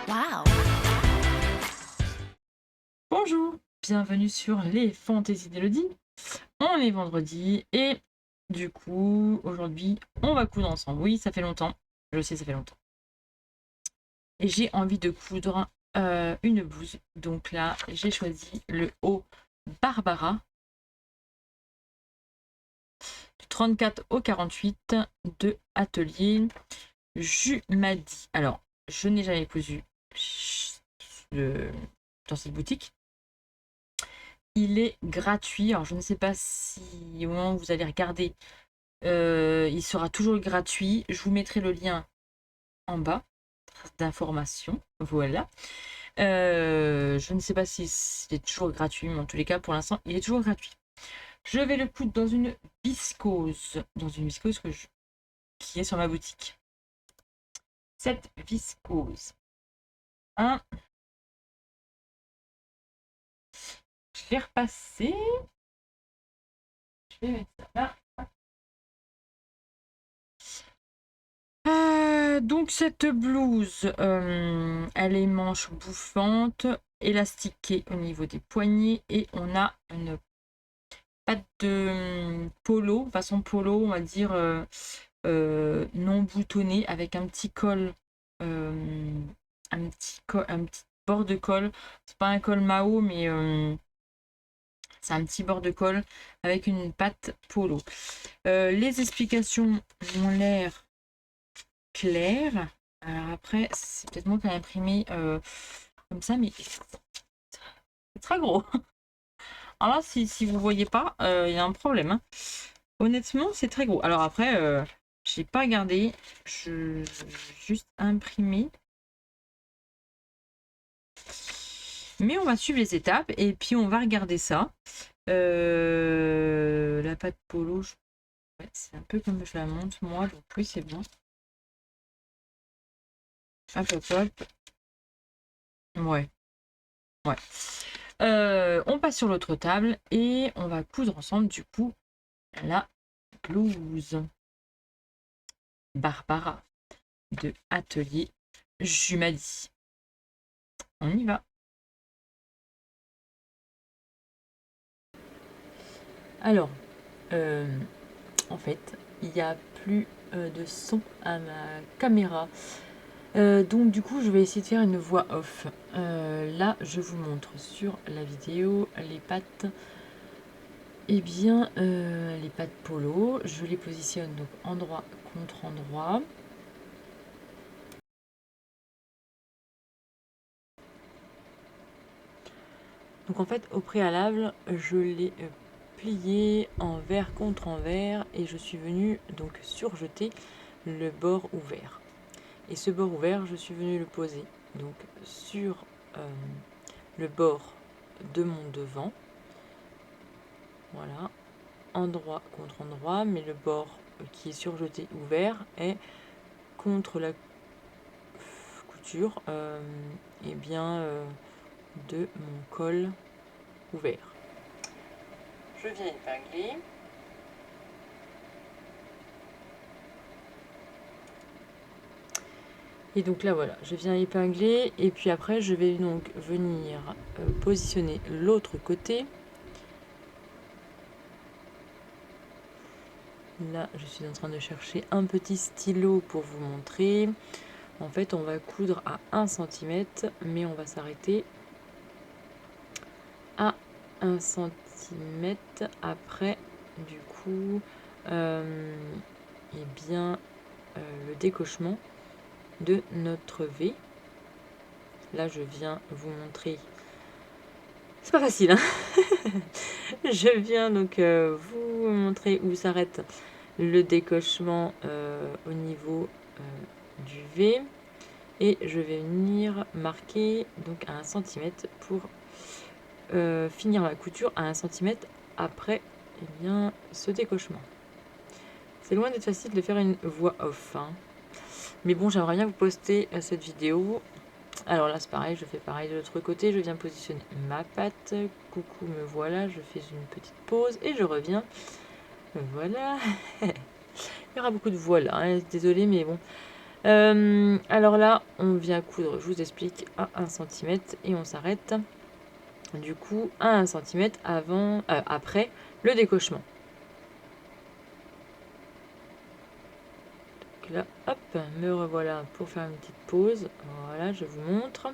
Waouh! Bonjour, bienvenue sur les Fantaisies d'Elodie. On est vendredi et du coup, aujourd'hui, on va coudre ensemble. Oui, ça fait longtemps, je sais, ça fait longtemps. Et j'ai envie de coudre une blouse. Donc là, j'ai choisi le haut Barbara du 34 au 48 de Atelier Jumadi. Alors, je n'ai jamais cousu dans cette boutique. Il est gratuit. Alors, je ne sais pas si au moment où vous allez regarder, il sera toujours gratuit. Je vous mettrai le lien en bas d'information. Voilà. Je ne sais pas si c'est toujours gratuit, mais en tous les cas, pour l'instant, il est toujours gratuit. Je vais le coudre dans une viscose. Qui est sur ma boutique. Cette viscose. Hein, je vais repasser. Je vais mettre ça là. Donc cette blouse, elle est manche bouffante, élastiquée au niveau des poignets et on a une patte de polo, façon polo, on va dire non boutonnée avec un petit col, un petit bord de col. C'est pas un col Mao, mais c'est un petit bord de col avec une patte polo. Les explications ont l'air claires. Alors après, c'est peut-être moi qui ai imprimé comme ça, mais c'est très gros. Alors là, si vous voyez pas, il y a un problème, hein. Honnêtement, c'est très gros. Alors après, j'ai pas gardé, je juste imprimé. Mais on va suivre les étapes et puis on va regarder ça. La pâte polo, ouais, c'est un peu comme je la monte moi, donc oui, c'est bon. Hop, hop, hop. Ouais, ouais. On passe sur l'autre table et on va coudre ensemble du coup la blouse Barbara de Atelier Jumadi. On y va. Alors, en fait, il n'y a plus de son à ma caméra. Donc du coup, je vais essayer de faire une voix off. Là, je vous montre sur la vidéo les pattes. Eh bien, les pattes polo, je les positionne donc endroit contre endroit. Donc en fait, au préalable, je l'ai plié envers contre envers et je suis venue donc surjeter le bord ouvert. Et ce bord ouvert, je suis venue le poser donc sur le bord de mon devant. Voilà, endroit contre endroit, mais le bord qui est surjeté ouvert est contre la couture et bien de mon col ouvert. Je viens épingler. Et donc là voilà, je viens épingler et puis après je vais donc venir positionner l'autre côté. Là je suis en train de chercher un petit stylo pour vous montrer. En fait on va coudre à 1 cm mais on va s'arrêter à 1 cm après du coup et bien le décochement de notre V. Là je viens vous montrer, c'est pas facile hein. Je viens donc vous montrer où s'arrête le décochement au niveau du V et je vais venir marquer donc à 1 cm pour finir la couture à 1 cm après eh bien, ce décochement. C'est loin d'être facile de faire une voix off hein. Mais bon, j'aimerais bien vous poster cette vidéo. Alors là c'est pareil, je fais pareil de l'autre côté, je viens positionner ma patte, coucou me voilà, je fais une petite pause et je reviens, voilà. Il y aura beaucoup de voilà, hein, désolée mais bon, Alors là, on vient coudre, je vous explique, à 1 cm et on s'arrête du coup à 1 cm après le décochement. Donc là, hop, me revoilà pour faire une petite pause. Voilà, je vous montre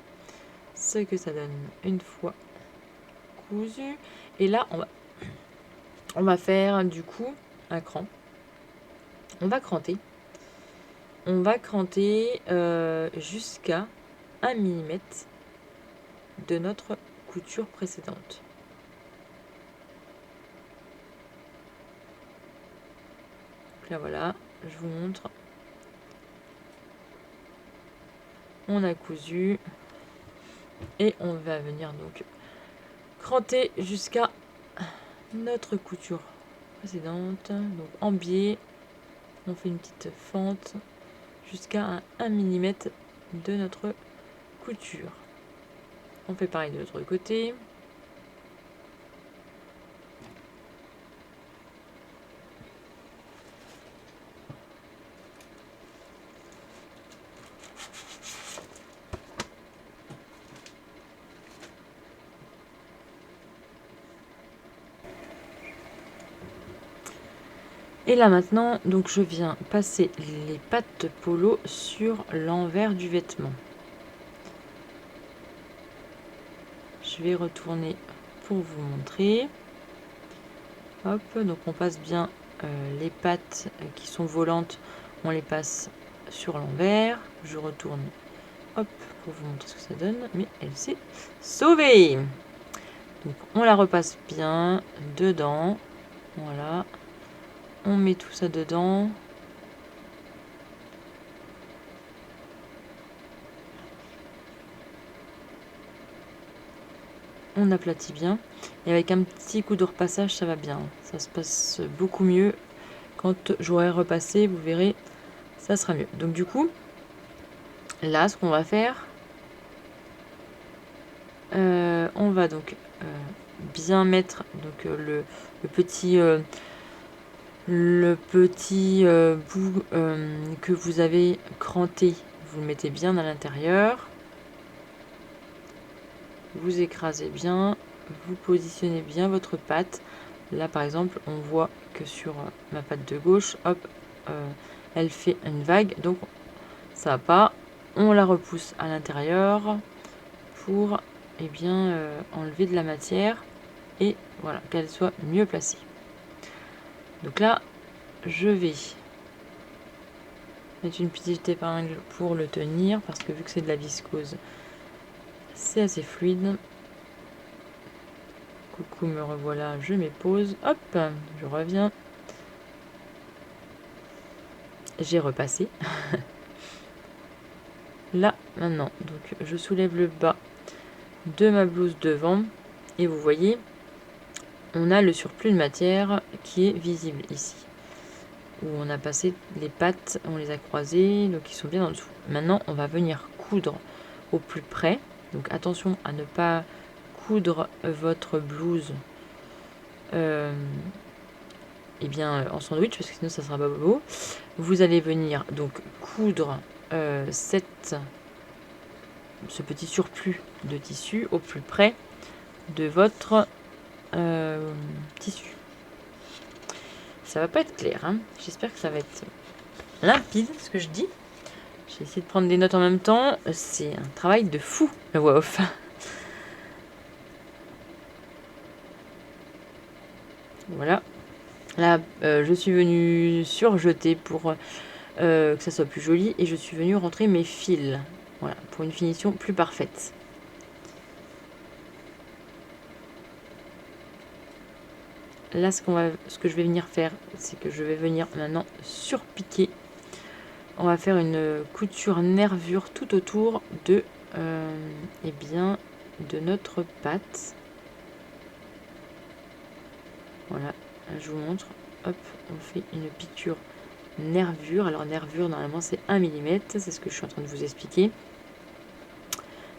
ce que ça donne une fois cousu. Et là, on va faire du coup un cran. On va cranter. On va cranter jusqu'à 1 mm de notre couture précédente. Donc là voilà, je vous montre. On a cousu et on va venir donc cranter jusqu'à notre couture précédente. Donc en biais, on fait une petite fente jusqu'à 1 mm de notre couture. On fait pareil de l'autre côté. Et là maintenant, donc je viens passer les pattes polo sur l'envers du vêtement. Je vais retourner pour vous montrer. Hop, donc on passe bien les pattes qui sont volantes, on les passe sur l'envers. Je retourne, hop, pour vous montrer ce que ça donne. Mais elle s'est sauvée. Donc on la repasse bien dedans. Voilà. On met tout ça dedans. On aplatit bien. Et avec un petit coup de repassage, ça va bien. Ça se passe beaucoup mieux. Quand j'aurai repassé, vous verrez, ça sera mieux. Donc du coup, là, ce qu'on va faire, on va donc bien mettre donc, le petit bout que vous avez cranté, vous le mettez bien à l'intérieur. Vous écrasez bien, vous positionnez bien votre patte. Là par exemple, on voit que sur ma patte de gauche, hop, elle fait une vague, donc ça va pas. On la repousse à l'intérieur pour enlever de la matière et voilà, qu'elle soit mieux placée. Donc là, je vais mettre une petite épingle pour le tenir parce que vu que c'est de la viscose, c'est assez fluide. Coucou, me revoilà, je m'épose. Hop, je reviens. J'ai repassé. Là, maintenant, donc je soulève le bas de ma blouse devant et vous voyez, on a le surplus de matière qui est visible ici. Où on a passé les pattes, on les a croisées, donc ils sont bien en dessous. Maintenant, on va venir coudre au plus près. Donc attention à ne pas coudre votre blouse en sandwich parce que sinon ça sera pas beau. Vous allez venir donc coudre ce petit surplus de tissu au plus près de votre tissu. Ça va pas être clair, hein. J'espère que ça va être limpide ce que je dis. J'ai essayé de prendre des notes en même temps. C'est un travail de fou, le voix off. Voilà. Là, je suis venue surjeter pour que ça soit plus joli et je suis venue rentrer mes fils. Voilà, pour une finition plus parfaite. Là, ce que je vais venir faire, c'est que je vais venir maintenant surpiquer. On va faire une couture nervure tout autour de, de notre patte. Voilà, je vous montre. Hop, on fait une piqûre nervure. Alors nervure, normalement, c'est 1 mm. C'est ce que je suis en train de vous expliquer.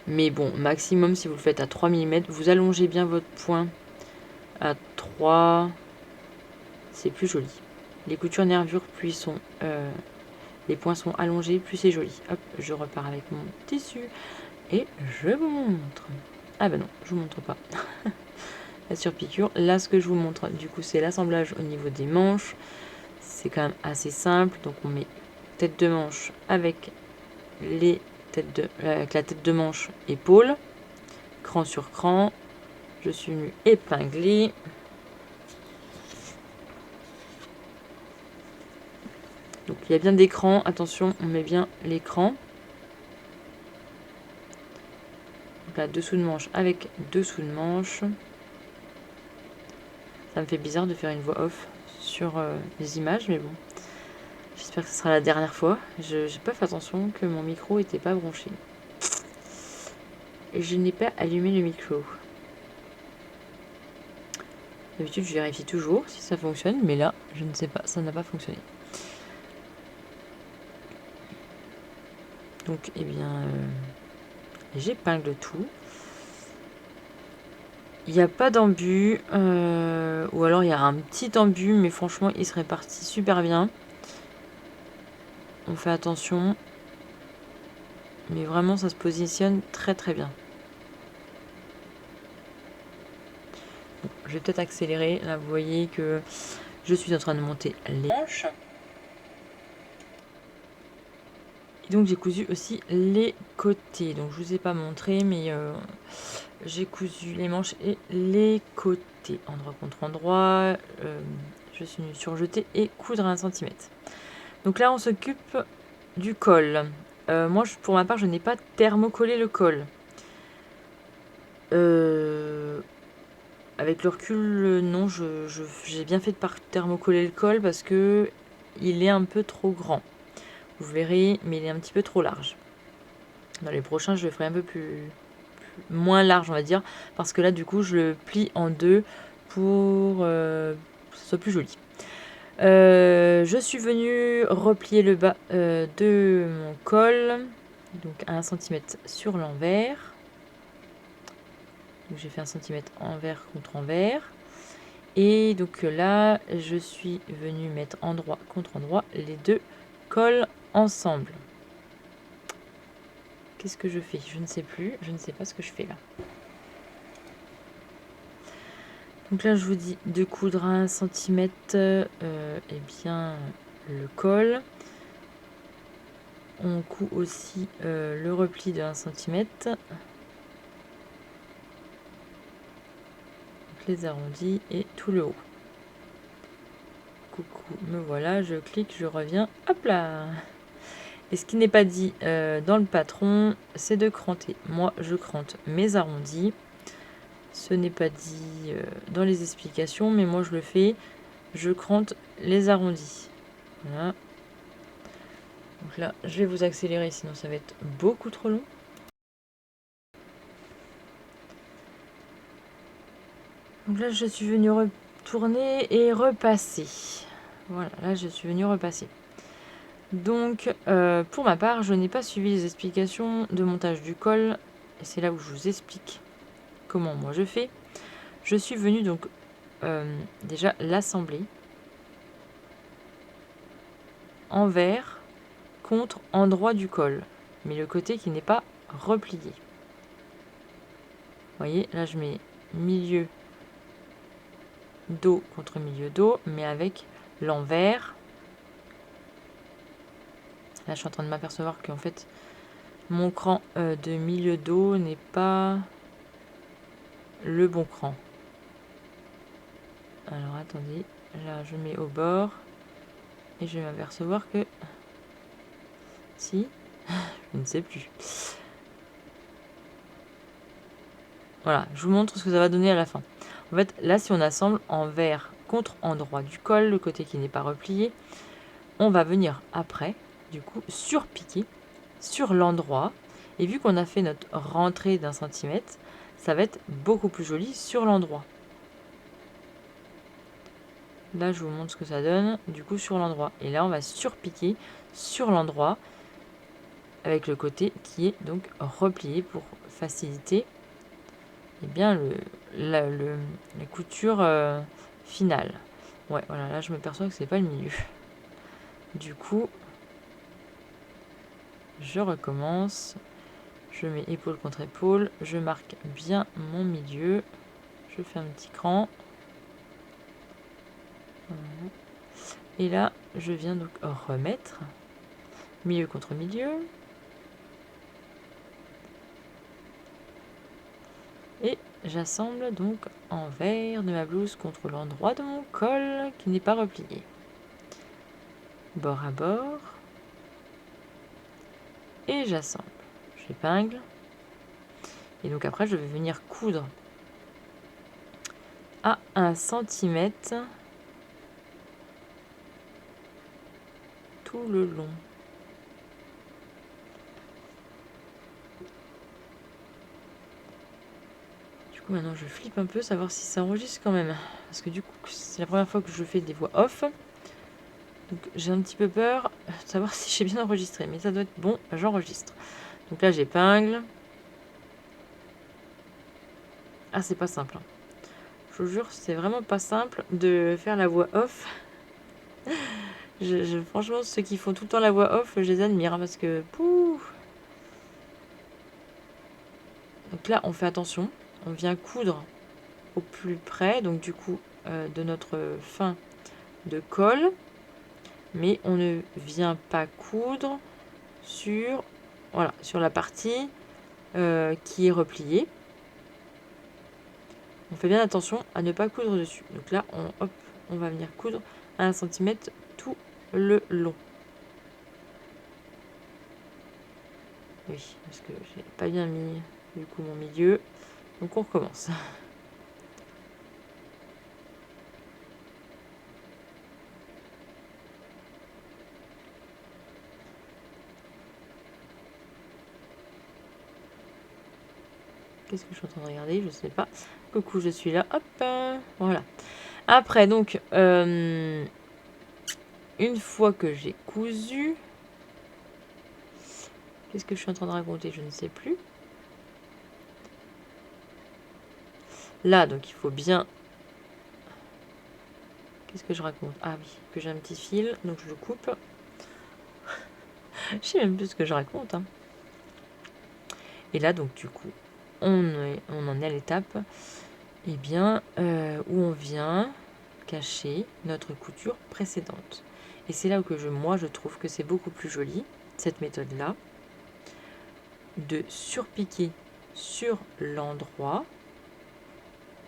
Mais bon, maximum, si vous le faites à 3 mm, vous allongez bien votre point à 3. C'est plus joli. Les coutures nervures, plus sont les points sont allongés, plus c'est joli. Hop, je repars avec mon tissu et je vous montre. Ah ben non, je vous montre pas. La surpiqûre. Là, ce que je vous montre, du coup, c'est l'assemblage au niveau des manches. C'est quand même assez simple. Donc, on met tête de manche avec avec la tête de manche épaule, cran sur cran. Je suis venue épingler. Donc, il y a bien des crans. Attention, on met bien l'écran. Donc là, dessous de manche avec dessous de manche. Ça me fait bizarre de faire une voix off sur les images, mais bon. J'espère que ce sera la dernière fois. Je n'ai pas fait attention que mon micro n'était pas branché. Et je n'ai pas allumé le micro. D'habitude, je vérifie toujours si ça fonctionne, mais là, je ne sais pas, ça n'a pas fonctionné. Donc, eh bien, j'épingle tout. Il n'y a pas d'embu, ou alors il y a un petit embu, mais franchement, il se répartit super bien. On fait attention, mais vraiment, ça se positionne très très bien. Bon, je vais peut-être accélérer. Là, vous voyez que je suis en train de monter les manches. Et donc, j'ai cousu aussi les côtés. Donc, je ne vous ai pas montré, mais j'ai cousu les manches et les côtés. Endroit contre endroit. Je suis venue surjeter et coudre 1 cm. Donc là, on s'occupe du col. Moi, pour ma part, je n'ai pas thermocollé le col. Avec le recul, non, j'ai bien fait de pas thermocoller le col parce que il est un peu trop grand. Vous verrez, mais il est un petit peu trop large. Dans les prochains, je le ferai un peu moins large, on va dire, parce que là, du coup, je le plie en deux pour que ce soit plus joli. Je suis venue replier le bas de mon col, donc à 1 cm sur l'envers. Donc j'ai fait 1 cm envers contre envers. Et donc là, je suis venue mettre endroit contre endroit les deux cols ensemble. Qu'est-ce que je fais? Je ne sais plus. Je ne sais pas ce que je fais là. Donc là, je vous dis de coudre à 1 cm eh bien, le col. On coud aussi le repli de 1 cm. Les arrondis et tout le haut. Coucou, me voilà, je clique, je reviens, hop là. Et ce qui n'est pas dit dans le patron, c'est de cranter. Moi, je crante mes arrondis. Ce n'est pas dit dans les explications, mais moi, je le fais. Je crante les arrondis. Voilà. Donc là, je vais vous accélérer, sinon ça va être beaucoup trop long. Donc là, je suis venue retourner et repasser. Voilà, là, je suis venue repasser. Donc, pour ma part, je n'ai pas suivi les explications de montage du col. Et c'est là où je vous explique comment moi je fais. Je suis venue donc déjà l'assembler envers contre endroit du col. Mais le côté qui n'est pas replié. Vous voyez, là je mets milieu dos contre milieu dos, mais avec l'envers. Là je suis en train de m'apercevoir qu'en fait mon cran de milieu dos n'est pas le bon cran. Alors attendez, là je mets au bord et je vais m'apercevoir que si, je ne sais plus. Voilà, je vous montre ce que ça va donner à la fin. En fait, là si on assemble envers contre endroit du col, le côté qui n'est pas replié, on va venir après, du coup, surpiquer sur l'endroit. Et vu qu'on a fait notre rentrée d'1 cm, ça va être beaucoup plus joli sur l'endroit. Là, je vous montre ce que ça donne, du coup, sur l'endroit. Et là, on va surpiquer sur l'endroit avec le côté qui est donc replié pour faciliter eh bien, la couture finale. Ouais, voilà, là, je me perçois que c'est pas le milieu. Du coup, je recommence. Je mets épaule contre épaule. Je marque bien mon milieu. Je fais un petit cran. Voilà. Et là, je viens donc remettre milieu contre milieu. Et j'assemble donc envers de ma blouse contre l'endroit de mon col qui n'est pas replié. Bord à bord. Et j'assemble. J'épingle. Et donc après, je vais venir coudre à 1 cm tout le long. Du coup, maintenant, je flippe un peu, savoir si ça enregistre quand même. Parce que du coup, c'est la première fois que je fais des voix off. Donc j'ai un petit peu peur de savoir si j'ai bien enregistré. Mais ça doit être bon, j'enregistre. Donc là, j'épingle. Ah, c'est pas simple. Je vous jure, c'est vraiment pas simple de faire la voix off. Franchement, ceux qui font tout le temps la voix off, je les admire. Hein, parce que... Pouh. Donc là, on fait attention. On vient coudre au plus près. Donc du coup, de notre fin de col. Mais on ne vient pas coudre sur, voilà, sur la partie qui est repliée. On fait bien attention à ne pas coudre dessus. Donc là, on va venir coudre à 1 cm tout le long. Oui, parce que j'ai pas bien mis du coup mon milieu. Donc on recommence. Qu'est-ce que je suis en train de regarder? Je sais pas. Coucou, je suis là. Hop, voilà. Après, donc, une fois que j'ai cousu, qu'est-ce que je suis en train de raconter? Je ne sais plus. Là, donc, il faut bien... Qu'est-ce que je raconte? Ah oui, que j'ai un petit fil, donc je le coupe. Je sais même plus ce que je raconte. Hein. Et là, donc, du coup, on en est à l'étape où on vient cacher notre couture précédente. Et c'est là où moi, je trouve que c'est beaucoup plus joli, cette méthode-là, de surpiquer sur l'endroit.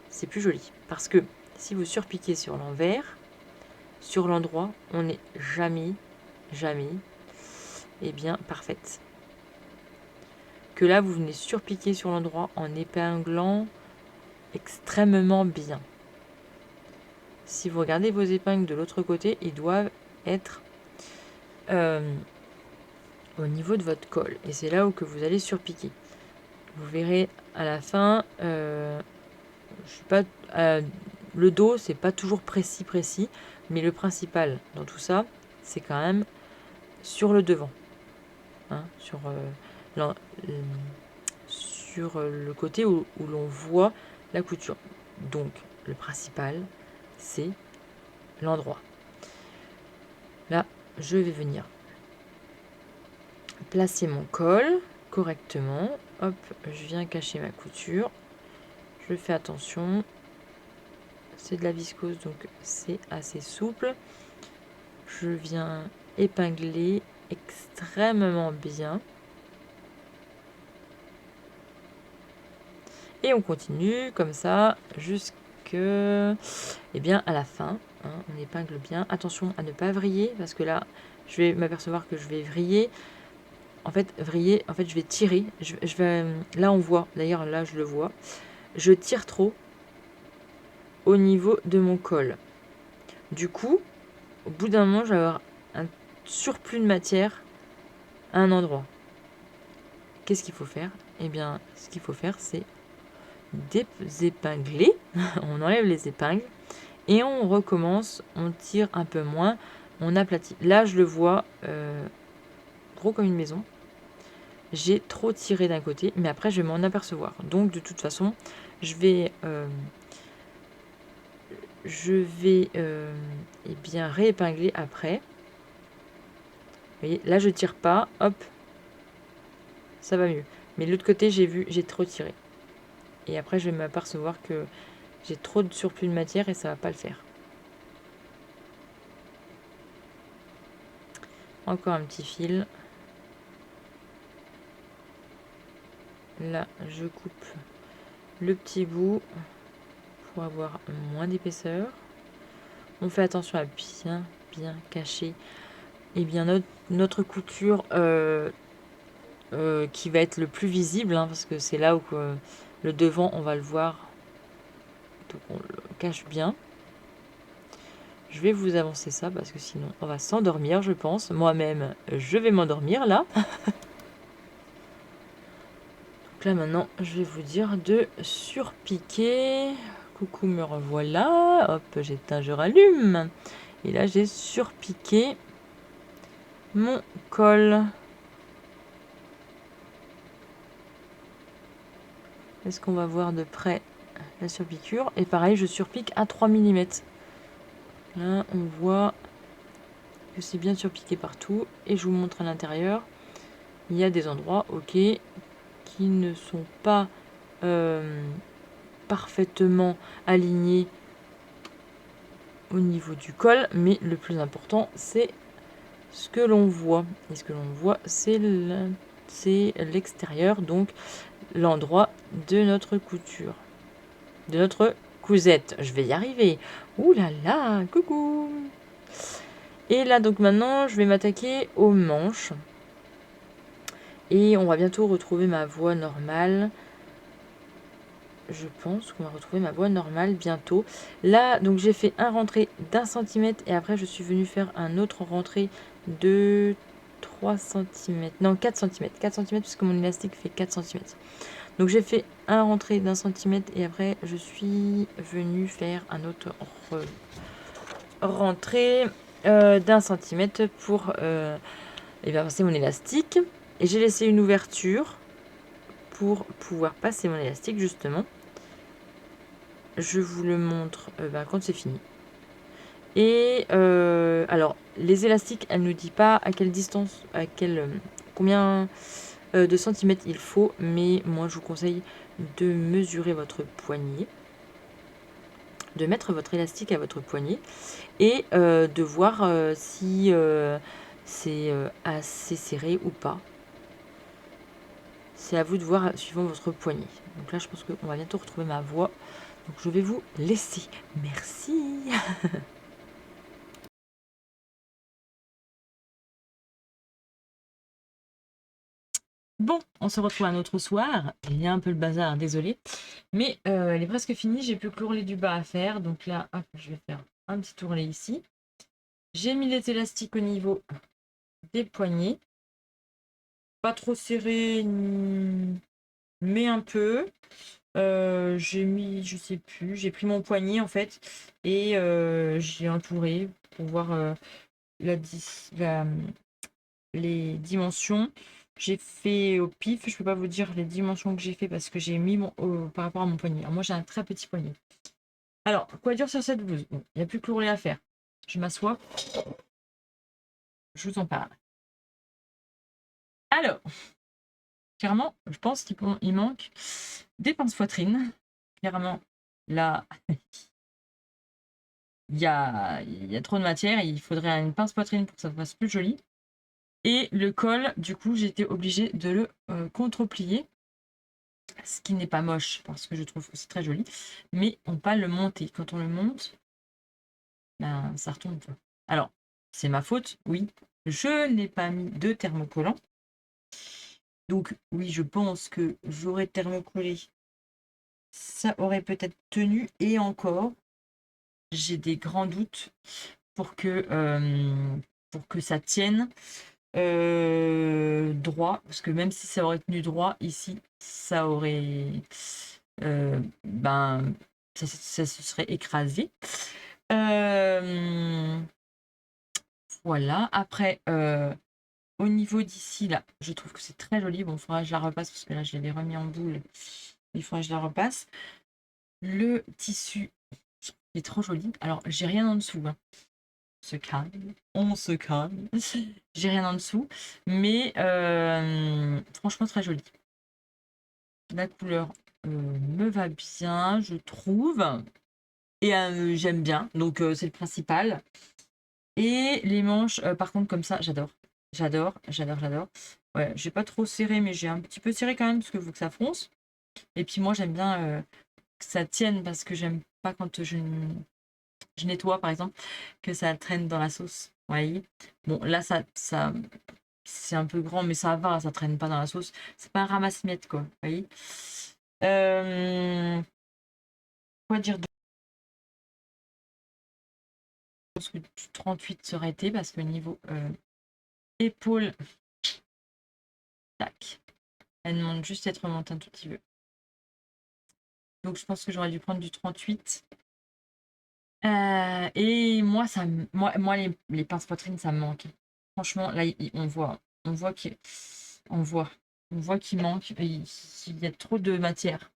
C'est plus joli. Parce que si vous surpiquez sur l'envers, sur l'endroit, on n'est jamais, parfaite. Que là, vous venez surpiquer sur l'endroit en épinglant extrêmement bien. Si vous regardez vos épingles de l'autre côté, ils doivent être au niveau de votre col. Et c'est là où que vous allez surpiquer. Vous verrez à la fin, je sais pas, le dos, c'est pas toujours précis, mais le principal dans tout ça, c'est quand même sur le devant. Hein, sur le côté où l'on voit la couture. Donc, le principal, c'est l'endroit. Là, je vais venir placer mon col correctement. Hop, je viens cacher ma couture. Je fais attention. C'est de la viscose, donc c'est assez souple. Je viens épingler extrêmement bien. Et on continue comme ça jusqu'à la fin. Hein, on épingle bien. Attention à ne pas vriller parce que là, je vais m'apercevoir que je vais vriller. En fait, je vais tirer. Là, on voit. D'ailleurs, là, je le vois. Je tire trop au niveau de mon col. Du coup, au bout d'un moment, je vais avoir un surplus de matière à un endroit. Qu'est-ce qu'il faut faire? Eh bien, ce qu'il faut faire, c'est désépingler. On enlève les épingles et on recommence. On tire un peu moins. On aplatit. Là, je le vois gros comme une maison. J'ai trop tiré d'un côté, mais après, je vais m'en apercevoir. Donc, de toute façon, je vais réépingler après. Vous voyez, là, je tire pas. Hop, ça va mieux. Mais de l'autre côté, j'ai trop tiré. Et après, je vais m'apercevoir que j'ai trop de surplus de matière et ça va pas le faire. Encore un petit fil. Là, je coupe le petit bout pour avoir moins d'épaisseur. On fait attention à bien cacher et bien notre couture qui va être le plus visible, hein, parce que c'est là où le devant, on va le voir. Donc on le cache bien. Je vais vous avancer ça parce que sinon on va s'endormir, je pense. Moi-même, je vais m'endormir là. Donc là maintenant, je vais vous dire de surpiquer. Coucou, me revoilà. Hop, j'éteins, je rallume. Et là, j'ai surpiqué mon col. Est-ce qu'on va voir de près la surpiqûre? Et pareil, je surpique à 3 mm. Là, on voit que c'est bien surpiqué partout. Et je vous montre à l'intérieur. Il y a des endroits, ok, qui ne sont pas parfaitement alignés au niveau du col. Mais le plus important, c'est ce que l'on voit. Et ce que l'on voit, c'est l'extérieur, donc l'endroit de notre couture. De notre cousette. Je vais y arriver. Ouh là là, coucou. Et là, donc maintenant, je vais m'attaquer aux manches. Et on va bientôt retrouver ma voie normale. Je pense qu'on va retrouver ma voie normale bientôt. Là, donc j'ai fait un rentré d'1 cm et après je suis venue faire un autre rentré de 3 cm. Non, 4 cm. 4 cm puisque mon élastique fait 4 cm. Donc j'ai fait un rentré d'1 cm et après je suis venue faire un autre rentré d'1 cm pour passer mon élastique. Et j'ai laissé une ouverture pour pouvoir passer mon élastique justement. Je vous le montre quand c'est fini. Et alors, les élastiques, elle ne dit pas à quelle distance, combien de centimètres il faut, mais moi je vous conseille de mesurer votre poignet, de mettre votre élastique à votre poignet et de voir si c'est assez serré ou pas. C'est à vous de voir suivant votre poignet. Donc là, je pense qu'on va bientôt retrouver ma voix. Donc je vais vous laisser. Merci. Bon, on se retrouve un autre soir. Il y a un peu le bazar, désolé. Mais elle est presque finie. J'ai plus que l'ourlet du bas à faire. Donc là, hop, je vais faire un petit ourlet ici. J'ai mis les élastiques au niveau des poignets. Pas trop serré, mais un peu. J'ai mis, je sais plus, j'ai pris mon poignet en fait. Et j'ai entouré pour voir les dimensions. J'ai fait au pif, je peux pas vous dire les dimensions que j'ai fait parce que j'ai mis par rapport à mon poignet. Alors moi j'ai un très petit poignet. Alors, quoi dire sur cette blouse? Bon, il n'y a plus que l'ourlet à faire. Je m'assois. Je vous en parle. Alors, clairement, je pense qu'il manque des pinces poitrines. Clairement, là, il y a trop de matière. Il faudrait une pince poitrine pour que ça fasse plus joli. Et le col, du coup, j'étais obligée de le contre-plier. Ce qui n'est pas moche parce que je trouve que c'est très joli. Mais on peut pas le monter. Quand on le monte, ben, ça retombe pas. Alors, c'est ma faute, oui. Je n'ai pas mis de thermocollant. Donc, oui, je pense que j'aurais thermocollé. Ça aurait peut-être tenu. Et encore, j'ai des grands doutes pour que ça tienne droit. Parce que même si ça aurait tenu droit, ici, ça aurait... ben, ça se serait écrasé. Voilà. Après, au niveau d'ici, là, je trouve que c'est très joli. Bon, il faudra que je la repasse parce que là, je l'avais remis en boule. Il faudra que je la repasse. Le tissu est trop joli. Alors, j'ai rien en dessous. Hein. se calme, on se calme. J'ai rien en dessous, mais franchement très joli. La couleur me va bien, je trouve, et j'aime bien, donc c'est le principal. Et les manches, par contre, comme ça, j'adore. J'adore, j'adore, j'adore. Ouais, j'ai pas trop serré, mais j'ai un petit peu serré quand même, parce qu'il faut que ça fronce. Et puis moi, j'aime bien que ça tienne, parce que j'aime pas quand je nettoie, par exemple, que ça traîne dans la sauce. Vous voyez? Bon, là, ça c'est un peu grand, mais ça va, ça traîne pas dans la sauce. C'est pas un ramasse-miettes, quoi. Vous voyez? Quoi dire de... Je pense que du 38 serait été, parce que niveau épaule, tac, elle demande juste à être remontée un tout petit peu. Donc je pense que j'aurais dû prendre du 38. Et moi, moi les pinces poitrine, ça me manque. Franchement, là, on voit qu'il on voit, on voit qu'il manque, il y a trop de matière.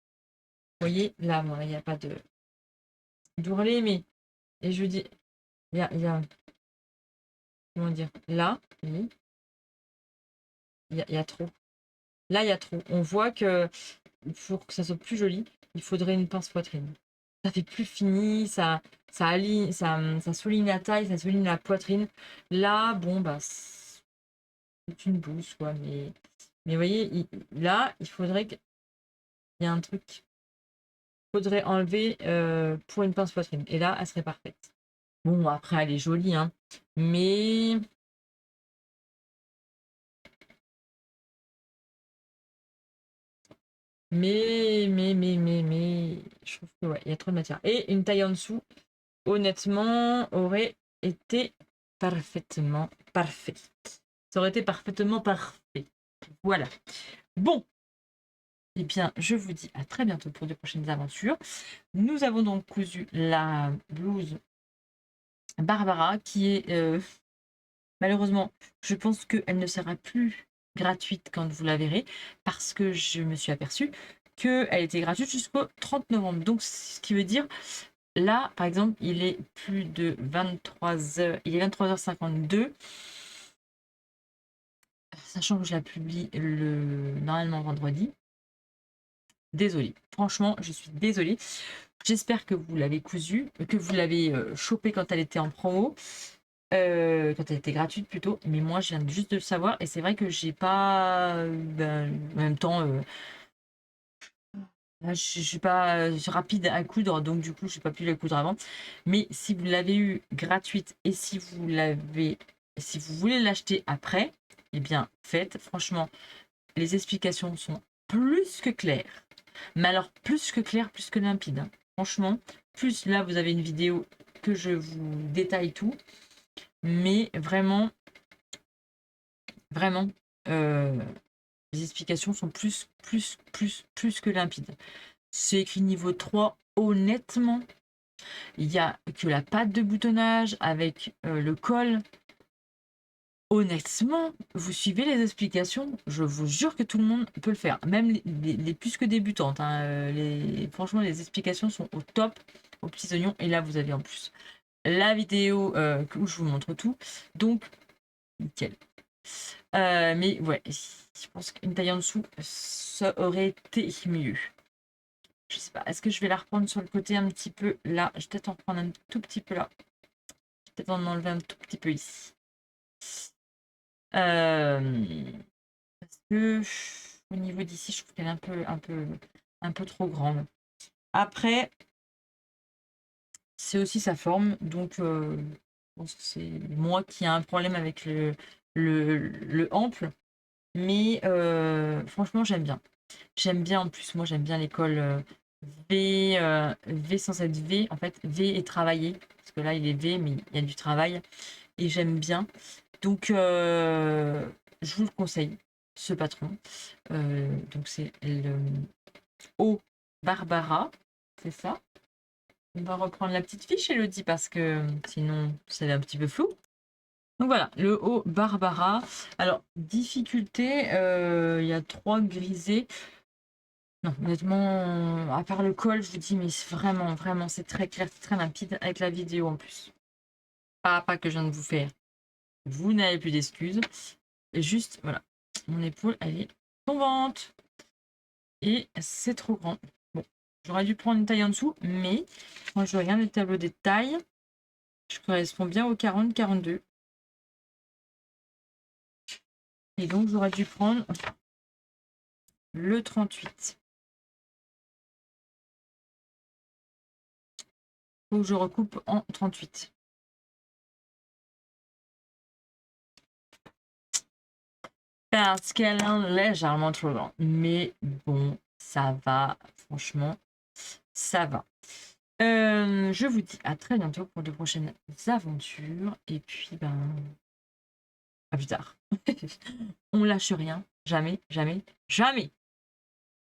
Vous voyez, là, bon, il n'y a pas de d'ourlet, mais et je dis, il y a comment dire, là, oui, il y a trop. Là, il y a trop. On voit que pour que ça soit plus joli, il faudrait une pince poitrine. Ça fait plus fini, ça aligne, ça souligne la taille, ça souligne la poitrine. Là, bon, bah, c'est une blouse, quoi. Mais vous voyez, là, il faudrait qu'il y ait un truc qu'il faudrait enlever pour une pince poitrine. Et là, elle serait parfaite. Bon, après, elle est jolie, hein. Mais je trouve que ouais, il y a trop de matière. Et une taille en dessous, honnêtement, aurait été parfaitement parfait. Ça aurait été parfaitement parfait. Voilà. Bon, eh bien, je vous dis à très bientôt pour de prochaines aventures. Nous avons donc cousu la blouse Barbara qui est malheureusement, je pense qu'elle ne sera plus gratuite quand vous la verrez parce que je me suis aperçue qu'elle était gratuite jusqu'au 30 novembre. Donc, ce qui veut dire, là, par exemple, il est plus de 23h, il est 23h52. Sachant que je la publie normalement vendredi. Désolée. Franchement, je suis désolée. J'espère que vous l'avez cousue, que vous l'avez chopée quand elle était en promo. Quand elle était gratuite plutôt, mais moi je viens juste de le savoir et c'est vrai que j'ai pas en même temps là, je suis pas rapide à coudre donc du coup j'ai pas pu la coudre avant, mais si vous l'avez eu gratuite et si vous voulez l'acheter après, eh bien faites. Franchement, les explications sont plus que claires, mais alors plus que claires, plus que limpides, hein. Franchement, plus là vous avez une vidéo que je vous détaille tout, mais vraiment Vraiment, les explications sont plus que limpides. C'est écrit niveau 3. Honnêtement, il y a que la patte de boutonnage avec le col. Honnêtement, vous suivez les explications, je vous jure que tout le monde peut le faire. Même les plus que débutantes, hein, franchement, les explications sont au top, aux petits oignons. Et là, vous avez en plus la vidéo où je vous montre tout. Donc, nickel. Mais ouais, je pense qu'une taille en dessous, ça aurait été mieux. Je sais pas, est-ce que je vais la reprendre sur le côté un petit peu là? Je vais peut-être en reprendre un tout petit peu là. Je vais peut-être en enlever un tout petit peu ici. Parce que au niveau d'ici, je trouve qu'elle est un peu trop grande. Après, c'est aussi sa forme, donc je pense que c'est moi qui ai un problème avec le ample. Mais franchement, j'aime bien. J'aime bien en plus, moi j'aime bien l'école V sans être V. En fait, V est travaillé. Parce que là, il est V, mais il y a du travail. Et j'aime bien. Donc, je vous le conseille, ce patron. Donc, c'est le O Barbara. C'est ça. On va reprendre la petite fiche, Elodie, parce que sinon, c'est un petit peu flou. Donc voilà, le haut Barbara. Alors, difficulté, il y a 3 grisés. Non, honnêtement, à part le col, je vous dis, mais vraiment, vraiment, c'est très clair, c'est très limpide avec la vidéo en plus. pas que je viens de vous faire. Vous n'avez plus d'excuses. Et juste, voilà, mon épaule, elle est tombante. Et c'est trop grand. Bon, j'aurais dû prendre une taille en dessous, mais quand je regarde le tableau des tailles, je correspond bien au 40-42. Et donc, j'aurais dû prendre le 38. Faut que je recoupe en 38. Parce qu'elle est légèrement trop grande. Mais bon, ça va. Franchement, ça va. Je vous dis à très bientôt pour de prochaines aventures. Et puis, ben, à plus tard. On lâche rien. Jamais, jamais, jamais.